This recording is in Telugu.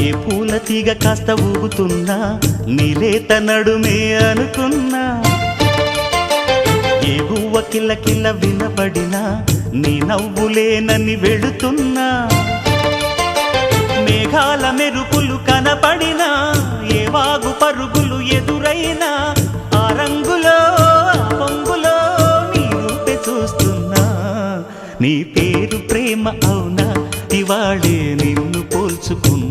ఏ పూల తీగ కాస్త ఊగుతున్నా నీలేత నడుమే అనుకున్నా, ఏ గువ్వ కిల్ల కిల్ల వినబడినా నీ నవ్వులేనని వెళుతున్నా, మేఘాల మెరుపులు కనపడినా ఏ వాగు పరుగులు ఎదురైనా ఆ రంగులో పొంగులో నీ రూపే చూస్తున్నా. నీ పేరు ప్రేమ అవునా ఇవాళే నిన్ను పోల్చుకున్నా.